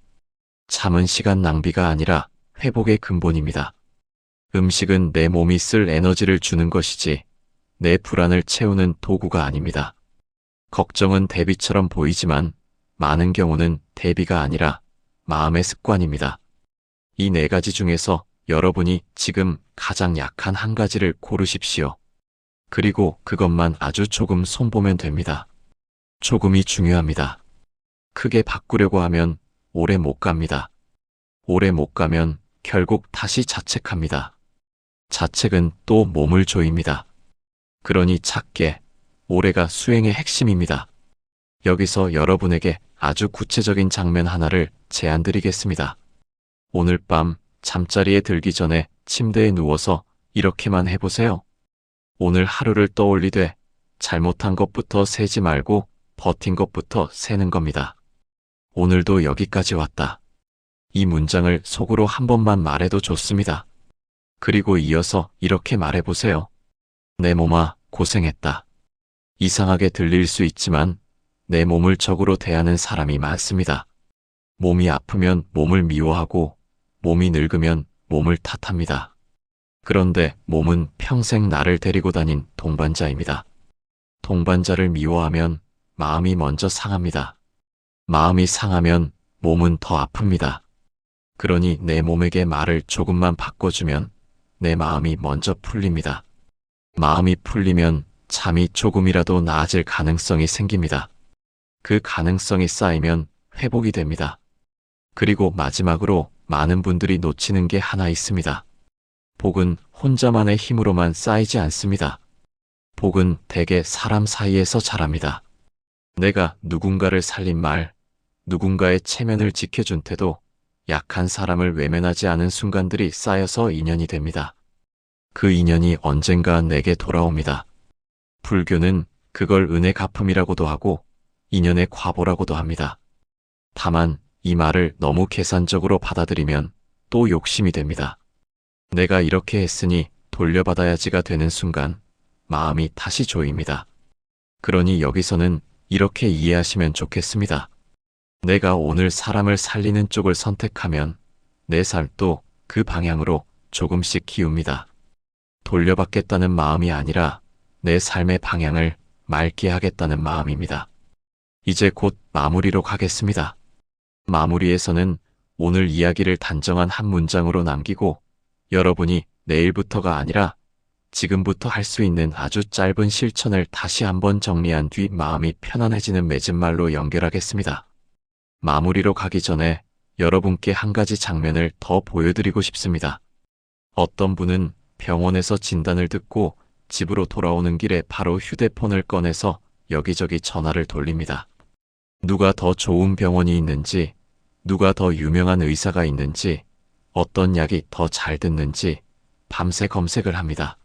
잠은 시간 낭비가 아니라 회복의 근본입니다. 음식은 내 몸이 쓸 에너지를 주는 것이지 내 불안을 채우는 도구가 아닙니다. 걱정은 대비처럼 보이지만 많은 경우는 대비가 아니라 마음의 습관입니다. 이 네 가지 중에서 여러분이 지금 가장 약한 한 가지를 고르십시오. 그리고 그것만 아주 조금 손보면 됩니다. 조금이 중요합니다. 크게 바꾸려고 하면 오래 못 갑니다. 오래 못 가면 결국 다시 자책합니다. 자책은 또 몸을 조입니다. 그러니 작게, 오래가 수행의 핵심입니다. 여기서 여러분에게 아주 구체적인 장면 하나를 제안드리겠습니다. 오늘 밤 잠자리에 들기 전에 침대에 누워서 이렇게만 해보세요. 오늘 하루를 떠올리되 잘못한 것부터 세지 말고 버틴 것부터 세는 겁니다. 오늘도 여기까지 왔다. 이 문장을 속으로 한 번만 말해도 좋습니다. 그리고 이어서 이렇게 말해보세요. 내 몸아, 고생했다. 이상하게 들릴 수 있지만 내 몸을 적으로 대하는 사람이 많습니다. 몸이 아프면 몸을 미워하고 몸이 늙으면 몸을 탓합니다. 그런데 몸은 평생 나를 데리고 다닌 동반자입니다. 동반자를 미워하면 마음이 먼저 상합니다. 마음이 상하면 몸은 더 아픕니다. 그러니 내 몸에게 말을 조금만 바꿔주면 내 마음이 먼저 풀립니다. 마음이 풀리면 잠이 조금이라도 나아질 가능성이 생깁니다. 그 가능성이 쌓이면 회복이 됩니다. 그리고 마지막으로 많은 분들이 놓치는 게 하나 있습니다. 복은 혼자만의 힘으로만 쌓이지 않습니다. 복은 대개 사람 사이에서 자랍니다. 내가 누군가를 살린 말, 누군가의 체면을 지켜준 태도, 약한 사람을 외면하지 않은 순간들이 쌓여서 인연이 됩니다. 그 인연이 언젠가 내게 돌아옵니다. 불교는 그걸 은혜 갚음이라고도 하고 인연의 과보라고도 합니다. 다만 이 말을 너무 계산적으로 받아들이면 또 욕심이 됩니다. 내가 이렇게 했으니 돌려받아야지가 되는 순간 마음이 다시 조입니다. 그러니 여기서는 이렇게 이해하시면 좋겠습니다. 내가 오늘 사람을 살리는 쪽을 선택하면 내 삶도 그 방향으로 조금씩 기웁니다. 돌려받겠다는 마음이 아니라 내 삶의 방향을 맑게 하겠다는 마음입니다. 이제 곧 마무리로 가겠습니다. 마무리에서는 오늘 이야기를 단정한 한 문장으로 남기고 여러분이 내일부터가 아니라 지금부터 할 수 있는 아주 짧은 실천을 다시 한번 정리한 뒤 마음이 편안해지는 맺은말로 연결하겠습니다. 마무리로 가기 전에 여러분께 한 가지 장면을 더 보여드리고 싶습니다. 어떤 분은 병원에서 진단을 듣고 집으로 돌아오는 길에 바로 휴대폰을 꺼내서 여기저기 전화를 돌립니다. 누가 더 좋은 병원이 있는지, 누가 더 유명한 의사가 있는지, 어떤 약이 더 잘 듣는지 밤새 검색을 합니다.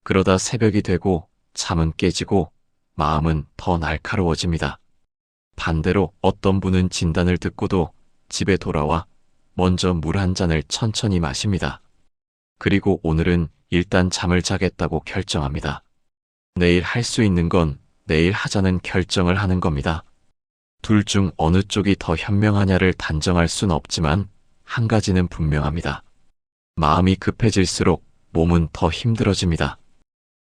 그러다 새벽이 되고 잠은 깨지고 마음은 더 날카로워집니다. 반대로 어떤 분은 진단을 듣고도 집에 돌아와 먼저 물 한 잔을 천천히 마십니다. 그리고 오늘은 일단 잠을 자겠다고 결정합니다. 내일 할 수 있는 건 내일 하자는 결정을 하는 겁니다. 둘 중 어느 쪽이 더 현명하냐를 단정할 순 없지만 한 가지는 분명합니다. 마음이 급해질수록 몸은 더 힘들어집니다.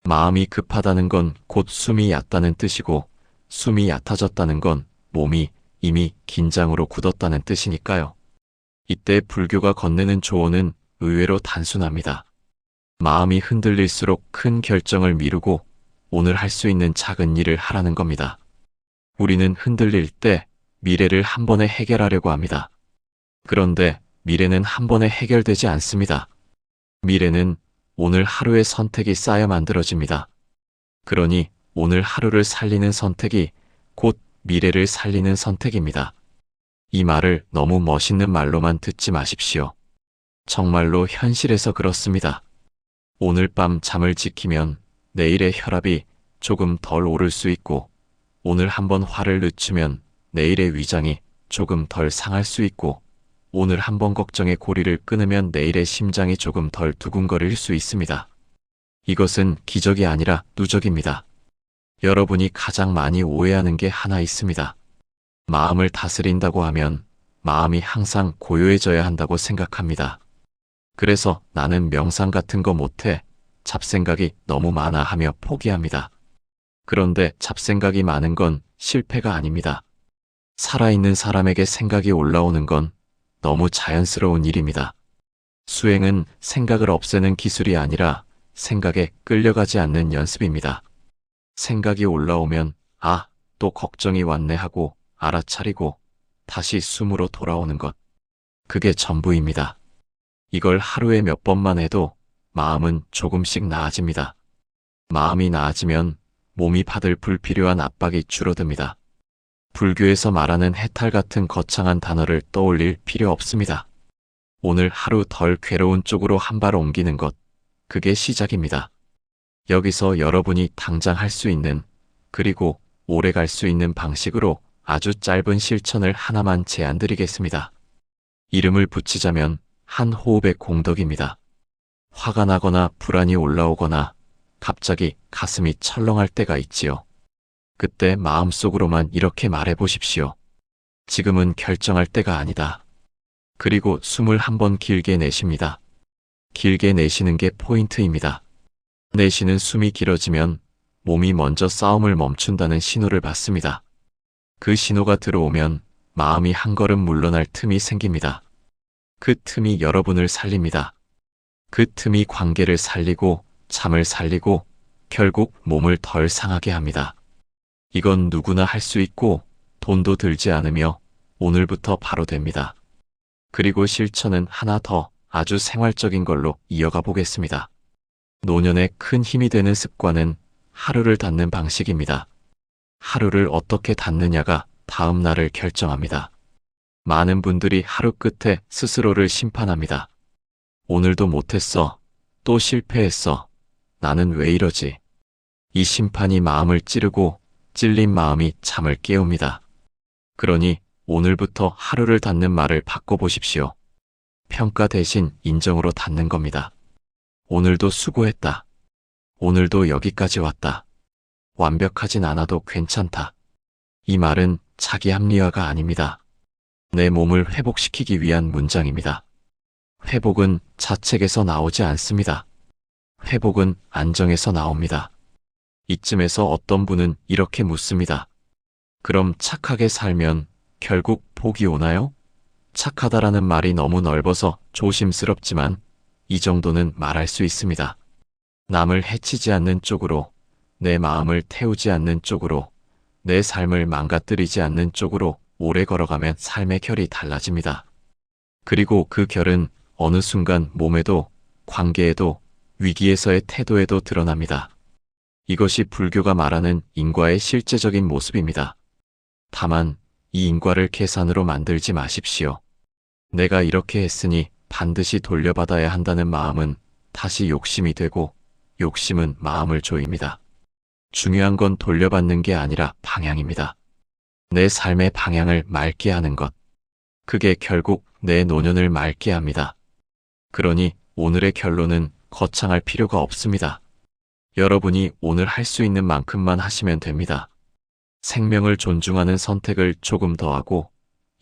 마음이 급하다는 건 곧 숨이 얕다는 뜻이고 숨이 얕아졌다는 건 몸이 이미 긴장으로 굳었다는 뜻이니까요. 이때 불교가 건네는 조언은 의외로 단순합니다. 마음이 흔들릴수록 큰 결정을 미루고 오늘 할 수 있는 작은 일을 하라는 겁니다. 우리는 흔들릴 때 미래를 한 번에 해결하려고 합니다. 그런데 미래는 한 번에 해결되지 않습니다. 미래는 오늘 하루의 선택이 쌓여 만들어집니다. 그러니 오늘 하루를 살리는 선택이 곧 미래를 살리는 선택입니다. 이 말을 너무 멋있는 말로만 듣지 마십시오. 정말로 현실에서 그렇습니다. 오늘 밤 잠을 지키면 내일의 혈압이 조금 덜 오를 수 있고, 오늘 한번 화를 늦추면 내일의 위장이 조금 덜 상할 수 있고, 오늘 한번 걱정의 고리를 끊으면 내일의 심장이 조금 덜 두근거릴 수 있습니다. 이것은 기적이 아니라 누적입니다. 여러분이 가장 많이 오해하는 게 하나 있습니다. 마음을 다스린다고 하면 마음이 항상 고요해져야 한다고 생각합니다. 그래서 나는 명상 같은 거 못해, 잡생각이 너무 많아 하며 포기합니다. 그런데 잡생각이 많은 건 실패가 아닙니다. 살아있는 사람에게 생각이 올라오는 건 너무 자연스러운 일입니다. 수행은 생각을 없애는 기술이 아니라 생각에 끌려가지 않는 연습입니다. 생각이 올라오면 또 걱정이 왔네 하고 알아차리고 다시 숨으로 돌아오는 것. 그게 전부입니다. 이걸 하루에 몇 번만 해도 마음은 조금씩 나아집니다. 마음이 나아지면 몸이 받을 불필요한 압박이 줄어듭니다. 불교에서 말하는 해탈 같은 거창한 단어를 떠올릴 필요 없습니다. 오늘 하루 덜 괴로운 쪽으로 한 발 옮기는 것, 그게 시작입니다. 여기서 여러분이 당장 할 수 있는, 그리고 오래 갈 수 있는 방식으로 아주 짧은 실천을 하나만 제안드리겠습니다. 이름을 붙이자면 한 호흡의 공덕입니다. 화가 나거나 불안이 올라오거나 갑자기 가슴이 철렁할 때가 있지요. 그때 마음속으로만 이렇게 말해보십시오. 지금은 결정할 때가 아니다. 그리고 숨을 한번 길게 내쉽니다. 길게 내쉬는 게 포인트입니다. 내쉬는 숨이 길어지면 몸이 먼저 싸움을 멈춘다는 신호를 받습니다. 그 신호가 들어오면 마음이 한 걸음 물러날 틈이 생깁니다. 그 틈이 여러분을 살립니다. 그 틈이 관계를 살리고 잠을 살리고 결국 몸을 덜 상하게 합니다. 이건 누구나 할 수 있고 돈도 들지 않으며 오늘부터 바로 됩니다. 그리고 실천은 하나 더 아주 생활적인 걸로 이어가 보겠습니다. 노년에 큰 힘이 되는 습관은 하루를 닫는 방식입니다. 하루를 어떻게 닫느냐가 다음 날을 결정합니다. 많은 분들이 하루 끝에 스스로를 심판합니다. 오늘도 못했어. 또 실패했어. 나는 왜 이러지? 이 심판이 마음을 찌르고 찔린 마음이 잠을 깨웁니다. 그러니 오늘부터 하루를 닫는 말을 바꿔보십시오. 평가 대신 인정으로 닫는 겁니다. 오늘도 수고했다. 오늘도 여기까지 왔다. 완벽하진 않아도 괜찮다. 이 말은 자기 합리화가 아닙니다. 내 몸을 회복시키기 위한 문장입니다. 회복은 자책에서 나오지 않습니다. 회복은 안정에서 나옵니다. 이쯤에서 어떤 분은 이렇게 묻습니다. 그럼 착하게 살면 결국 복이 오나요? 착하다라는 말이 너무 넓어서 조심스럽지만 이 정도는 말할 수 있습니다. 남을 해치지 않는 쪽으로, 내 마음을 태우지 않는 쪽으로, 내 삶을 망가뜨리지 않는 쪽으로 오래 걸어가면 삶의 결이 달라집니다. 그리고 그 결은 어느 순간 몸에도, 관계에도, 위기에서의 태도에도 드러납니다. 이것이 불교가 말하는 인과의 실제적인 모습입니다. 다만 이 인과를 계산으로 만들지 마십시오. 내가 이렇게 했으니 반드시 돌려받아야 한다는 마음은 다시 욕심이 되고, 욕심은 마음을 조입니다. 중요한 건 돌려받는 게 아니라 방향입니다. 내 삶의 방향을 맑게 하는 것. 그게 결국 내 노년을 맑게 합니다. 그러니 오늘의 결론은 거창할 필요가 없습니다. 여러분이 오늘 할 수 있는 만큼만 하시면 됩니다. 생명을 존중하는 선택을 조금 더 하고,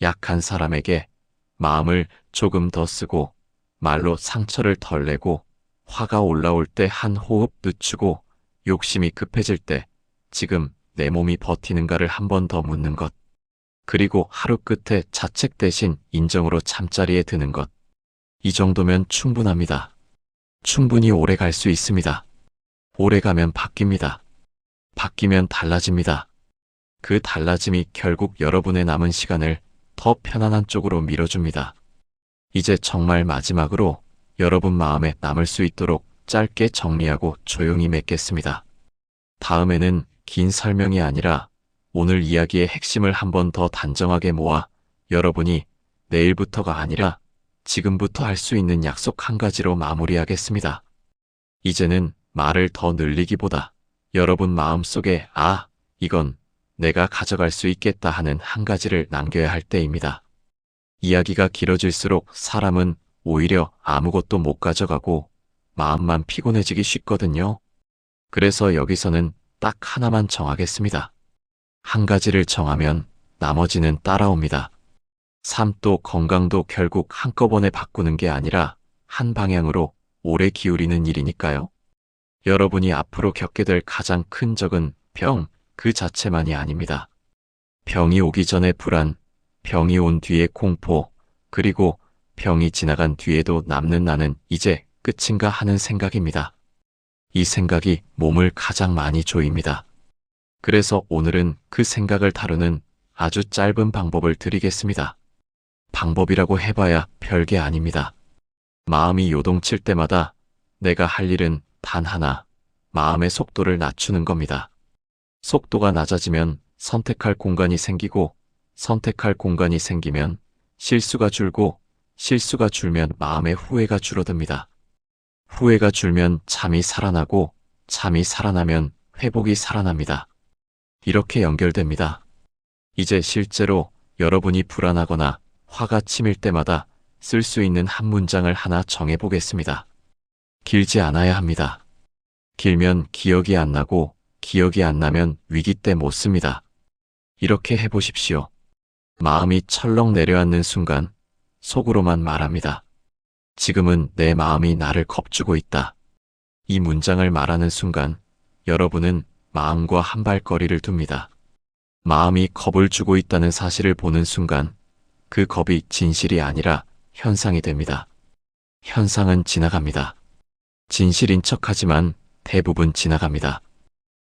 약한 사람에게 마음을 조금 더 쓰고, 말로 상처를 덜 내고, 화가 올라올 때 한 호흡 늦추고, 욕심이 급해질 때 지금 내 몸이 버티는가를 한 번 더 묻는 것. 그리고 하루 끝에 자책 대신 인정으로 잠자리에 드는 것. 이 정도면 충분합니다. 충분히 오래 갈 수 있습니다. 오래 가면 바뀝니다. 바뀌면 달라집니다. 그 달라짐이 결국 여러분의 남은 시간을 더 편안한 쪽으로 밀어줍니다. 이제 정말 마지막으로 여러분 마음에 남을 수 있도록 짧게 정리하고 조용히 맺겠습니다. 다음에는 긴 설명이 아니라 오늘 이야기의 핵심을 한 번 더 단정하게 모아 여러분이 내일부터가 아니라 지금부터 할 수 있는 약속 한 가지로 마무리하겠습니다. 이제는 말을 더 늘리기보다 여러분 마음속에 이건 내가 가져갈 수 있겠다 하는 한 가지를 남겨야 할 때입니다. 이야기가 길어질수록 사람은 오히려 아무것도 못 가져가고 마음만 피곤해지기 쉽거든요. 그래서 여기서는 딱 하나만 정하겠습니다. 한 가지를 정하면 나머지는 따라옵니다. 삶도 건강도 결국 한꺼번에 바꾸는 게 아니라 한 방향으로 오래 기울이는 일이니까요. 여러분이 앞으로 겪게 될 가장 큰 적은 병 그 자체만이 아닙니다. 병이 오기 전에 불안, 병이 온 뒤에 공포, 그리고 병이 지나간 뒤에도 남는 나는 이제 끝인가 하는 생각입니다. 이 생각이 몸을 가장 많이 조입니다. 그래서 오늘은 그 생각을 다루는 아주 짧은 방법을 드리겠습니다. 방법이라고 해봐야 별게 아닙니다. 마음이 요동칠 때마다 내가 할 일은 단 하나, 마음의 속도를 낮추는 겁니다. 속도가 낮아지면 선택할 공간이 생기고, 선택할 공간이 생기면 실수가 줄고, 실수가 줄면 마음의 후회가 줄어듭니다. 후회가 줄면 잠이 살아나고, 잠이 살아나면 회복이 살아납니다. 이렇게 연결됩니다. 이제 실제로 여러분이 불안하거나 화가 치밀 때마다 쓸 수 있는 한 문장을 하나 정해보겠습니다. 길지 않아야 합니다. 길면 기억이 안 나고 기억이 안 나면 위기 때 못 씁니다. 이렇게 해보십시오. 마음이 철렁 내려앉는 순간 속으로만 말합니다. 지금은 내 마음이 나를 겁주고 있다. 이 문장을 말하는 순간 여러분은 마음과 한 발거리를 둡니다. 마음이 겁을 주고 있다는 사실을 보는 순간 그 겁이 진실이 아니라 현상이 됩니다. 현상은 지나갑니다. 진실인 척하지만 대부분 지나갑니다.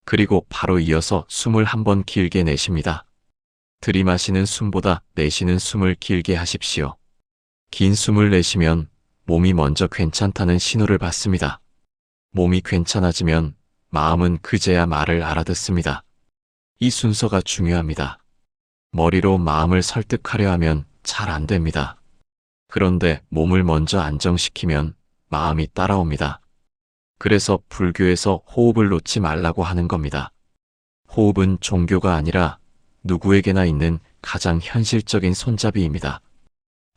그리고 바로 이어서 숨을 한번 길게 내쉽니다. 들이마시는 숨보다 내쉬는 숨을 길게 하십시오. 긴 숨을 내쉬면 몸이 먼저 괜찮다는 신호를 받습니다. 몸이 괜찮아지면 마음은 그제야 말을 알아듣습니다. 이 순서가 중요합니다. 머리로 마음을 설득하려 하면 잘 안 됩니다. 그런데 몸을 먼저 안정시키면 마음이 따라옵니다. 그래서 불교에서 호흡을 놓지 말라고 하는 겁니다. 호흡은 종교가 아니라 누구에게나 있는 가장 현실적인 손잡이입니다.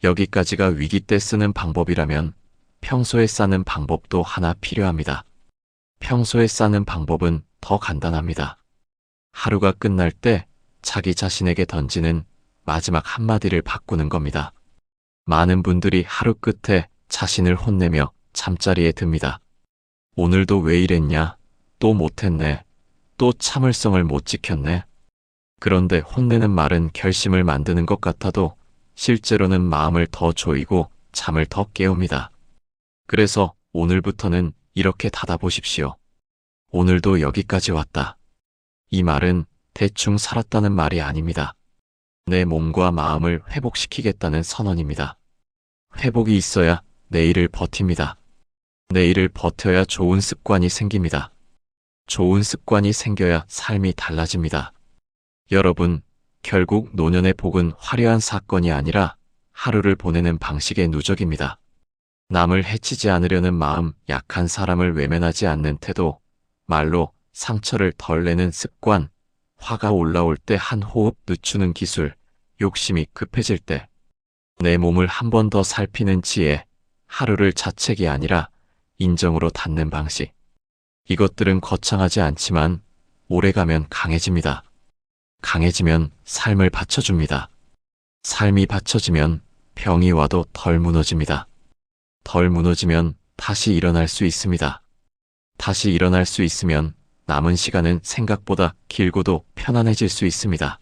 여기까지가 위기 때 쓰는 방법이라면 평소에 싸는 방법도 하나 필요합니다. 평소에 싸는 방법은 더 간단합니다. 하루가 끝날 때 자기 자신에게 던지는 마지막 한마디를 바꾸는 겁니다. 많은 분들이 하루 끝에 자신을 혼내며 잠자리에 듭니다. 오늘도 왜 이랬냐? 또 못했네. 또 참을성을 못 지켰네. 그런데 혼내는 말은 결심을 만드는 것 같아도 실제로는 마음을 더 조이고 잠을 더 깨웁니다. 그래서 오늘부터는 이렇게 닫아보십시오. 오늘도 여기까지 왔다. 이 말은 대충 살았다는 말이 아닙니다. 내 몸과 마음을 회복시키겠다는 선언입니다. 회복이 있어야 내일을 버팁니다. 내일을 버텨야 좋은 습관이 생깁니다. 좋은 습관이 생겨야 삶이 달라집니다. 여러분, 결국 노년의 복은 화려한 사건이 아니라 하루를 보내는 방식의 누적입니다. 남을 해치지 않으려는 마음, 약한 사람을 외면하지 않는 태도, 말로 상처를 덜 내는 습관, 화가 올라올 때 한 호흡 늦추는 기술, 욕심이 급해질 때 내 몸을 한 번 더 살피는 지혜, 하루를 자책이 아니라 인정으로 닫는 방식. 이것들은 거창하지 않지만 오래가면 강해집니다. 강해지면 삶을 받쳐줍니다. 삶이 받쳐지면 병이 와도 덜 무너집니다. 덜 무너지면 다시 일어날 수 있습니다. 다시 일어날 수 있으면 남은 시간은 생각보다 길고도 편안해질 수 있습니다.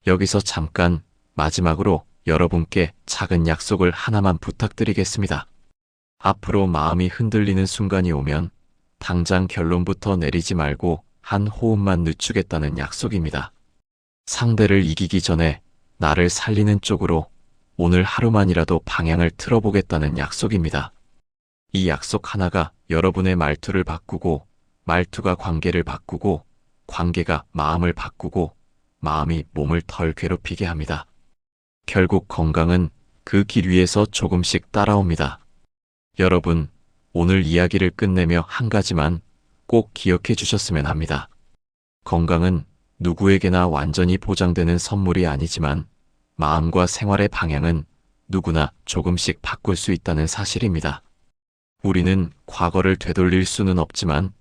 여기서 잠깐 마지막으로 여러분께 작은 약속을 하나만 부탁드리겠습니다. 앞으로 마음이 흔들리는 순간이 오면 당장 결론부터 내리지 말고 한 호흡만 늦추겠다는 약속입니다. 상대를 이기기 전에 나를 살리는 쪽으로 오늘 하루만이라도 방향을 틀어보겠다는 약속입니다. 이 약속 하나가 여러분의 말투를 바꾸고, 말투가 관계를 바꾸고, 관계가 마음을 바꾸고, 마음이 몸을 덜 괴롭히게 합니다. 결국 건강은 그 길 위에서 조금씩 따라옵니다. 여러분, 오늘 이야기를 끝내며 한 가지만 꼭 기억해 주셨으면 합니다. 건강은 누구에게나 완전히 보장되는 선물이 아니지만 마음과 생활의 방향은 누구나 조금씩 바꿀 수 있다는 사실입니다. 우리는 과거를 되돌릴 수는 없지만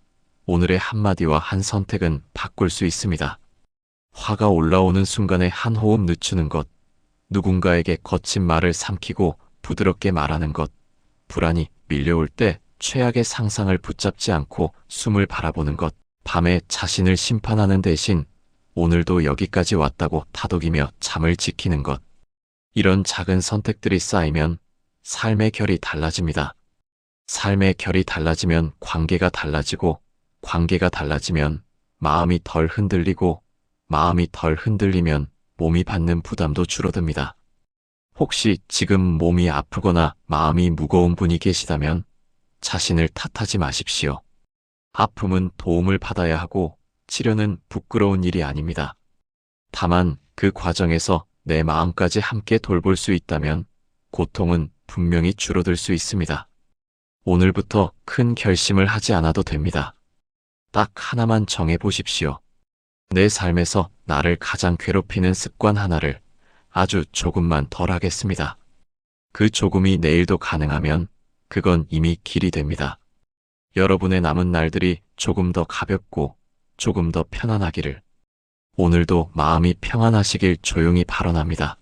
오늘의 한마디와 한 선택은 바꿀 수 있습니다. 화가 올라오는 순간에 한 호흡 늦추는 것, 누군가에게 거친 말을 삼키고 부드럽게 말하는 것, 불안이 밀려올 때 최악의 상상을 붙잡지 않고 숨을 바라보는 것, 밤에 자신을 심판하는 대신 오늘도 여기까지 왔다고 다독이며 잠을 지키는 것. 이런 작은 선택들이 쌓이면 삶의 결이 달라집니다. 삶의 결이 달라지면 관계가 달라지고, 관계가 달라지면 마음이 덜 흔들리고, 마음이 덜 흔들리면 몸이 받는 부담도 줄어듭니다. 혹시 지금 몸이 아프거나 마음이 무거운 분이 계시다면 자신을 탓하지 마십시오. 아픔은 도움을 받아야 하고 치료는 부끄러운 일이 아닙니다. 다만 그 과정에서 내 마음까지 함께 돌볼 수 있다면 고통은 분명히 줄어들 수 있습니다. 오늘부터 큰 결심을 하지 않아도 됩니다. 딱 하나만 정해 보십시오. 내 삶에서 나를 가장 괴롭히는 습관 하나를 아주 조금만 덜 하겠습니다. 그 조금이 내일도 가능하면 그건 이미 길이 됩니다. 여러분의 남은 날들이 조금 더 가볍고 조금 더 편안하기를. 오늘도 마음이 평안하시길 조용히 발언합니다.